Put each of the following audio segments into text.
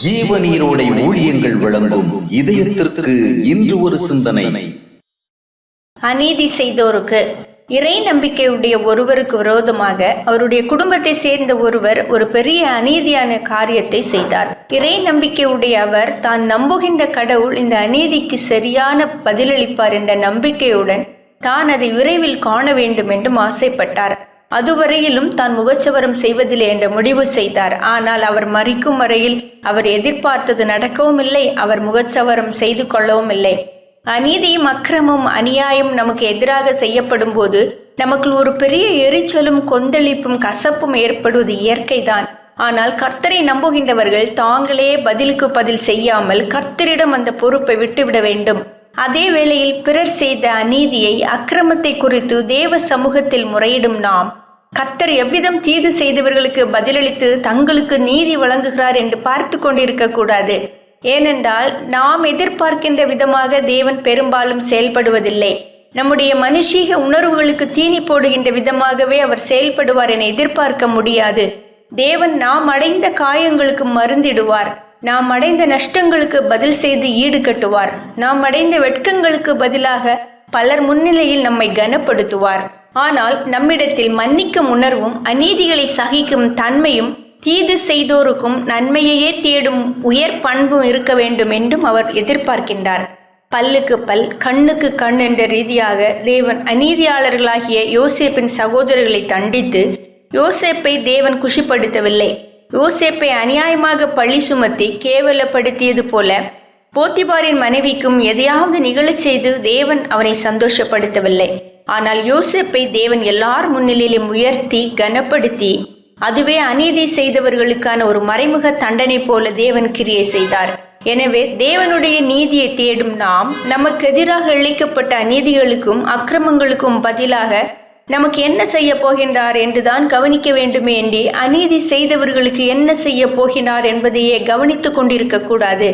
ஜீவநீரோடை ஊழியங்கள் வழங்கும் இதயத்திற்கு இன்று ஒரு சிந்தனை. அநீதி செய்தோருக்கு இறை நம்பிக்கையுடைய ஒருவருக்கு விரோதமாக அவருடைய குடும்பத்தை சேர்ந்த ஒருவர் ஒரு பெரிய அநீதியான காரியத்தை செய்தார். இறை நம்பிக்கையுடைய அவர் தான் நம்புகின்ற கடவுள் இந்த அநீதிக்கு சரியான பதிலளிப்பார் என்ற நம்பிக்கையுடன் தான் அதை விரைவில் காண வேண்டும் என்றும் ஆசைப்பட்டார். அதுவரையிலும் தான் முகச்சவரம் செய்வதில்லை என்ற முடிவு செய்தார். ஆனால் அவர் மரிக்கும் வரையில் அவர் எதிர்பார்த்தது நடக்கவும் இல்லை, அவர் முகச்சவரம் செய்து கொள்ளவும் இல்லை. அநீதியும் அக்கிரமும் அநியாயம் நமக்கு எதிராக செய்யப்படும் போது நமக்கு ஒரு பெரிய எரிச்சலும் கொந்தளிப்பும் கசப்பும் ஏற்படுவது இயற்கைதான். ஆனால் கர்த்தரை நம்புகின்றவர்கள் தாங்களே பதிலுக்கு பதில் செய்யாமல் கர்த்தரிடம் அந்த பொறுப்பை விட்டுவிட வேண்டும். அதே வேளையில் பிறர் செய்த அநீதியை அக்கிரமத்தை குறித்து தேவ சமூகத்தில் முறையிடும் நாம் கர்த்தர் எவ்விதம் தீது செய்தவர்களுக்கு பதிலளித்து தங்களுக்கு நீதி வழங்குகிறார் என்று பார்த்து கொண்டிருக்க கூடாது. ஏனென்றால் நாம் எதிர்பார்க்கின்ற விதமாக தேவன் பெரும்பாலும் செயல்படுவதில்லை. நம்முடைய மனுஷீக உணர்வுகளுக்கு தீனி போடுகின்ற விதமாகவே அவர் செயல்படுவார் என எதிர்பார்க்க முடியாது. தேவன் நாம் அடைந்த காயங்களுக்கு மருந்திடுவார். நாம் அடைந்த நஷ்டங்களுக்கு பதில் செய்து ஈடு கட்டுவார். நாம் அடைந்த வெட்கங்களுக்கு பதிலாக பலர் முன்னிலையில் நம்மை கனப்படுத்துவார். ஆனால் நம்மிடத்தில் மன்னிக்கும் உணர்வும் அநீதிகளை சகிக்கும் தன்மையும் தீது செய்தோருக்கும் நன்மையையே தேடும் உயர் பண்பும் இருக்க வேண்டும் என்றும் அவர் எதிர்பார்க்கின்றார். பல்லுக்கு பல் கண்ணுக்கு கண் என்ற ரீதியாக தேவன் அநீதியாளர்களாகிய யோசேப்பின் சகோதரர்களை தண்டித்து யோசேப்பை தேவன் குஷிப்படுத்தவில்லை. யோசேப்பை அநியாயமாக பழி சுமத்தி கேவலப்படுத்தியது போல போத்திபாரின் மனைவிக்கும் எதையாவது நிகழச் செய்து தேவன் அவனை சந்தோஷப்படுத்தவில்லை. ஆனால் யோசேப்பை தேவன் எல்லார் முன்னிலையிலும் உயர்த்தி கனப்படுத்தி அதுவே அநீதி செய்தவர்களுக்கான ஒரு மறைமுக தண்டனை போல தேவன் கிரியை செய்தார். எனவே தேவனுடைய நீதியை தேடும் நாம் நமக்கு எதிராக இழைக்கப்பட்ட அநீதிகளுக்கும் அக்கிரமங்களுக்கும் பதிலாக நமக்கு என்ன செய்ய போகின்றார் என்றுதான் கவனிக்க வேண்டுமே என்று அநீதி செய்தவர்களுக்கு என்ன செய்ய போகிறார் என்பதையே கவனித்து கொண்டிருக்க கூடாது.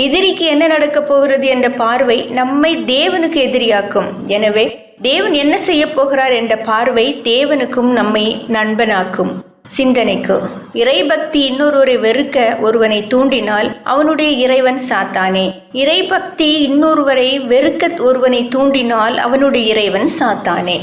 எதிரிக்கு என்ன நடக்கப் போகிறது என்ற பார்வை நம்மை தேவனுக்கு எதிரியாக்கும். எனவே தேவன் என்ன செய்ய போகிறார் என்ற பார்வை தேவனுக்கும் நம்மை நண்பனாக்கும். சிந்தனைக்கு, இறைபக்தி இன்னொருவரை வெறுக்க ஒருவனை தூண்டினால் அவனுடைய இறைவன் சாத்தானே. இறைபக்தி இன்னொருவரை வெறுக்க ஒருவனை தூண்டினால் அவனுடைய இறைவன் சாத்தானே.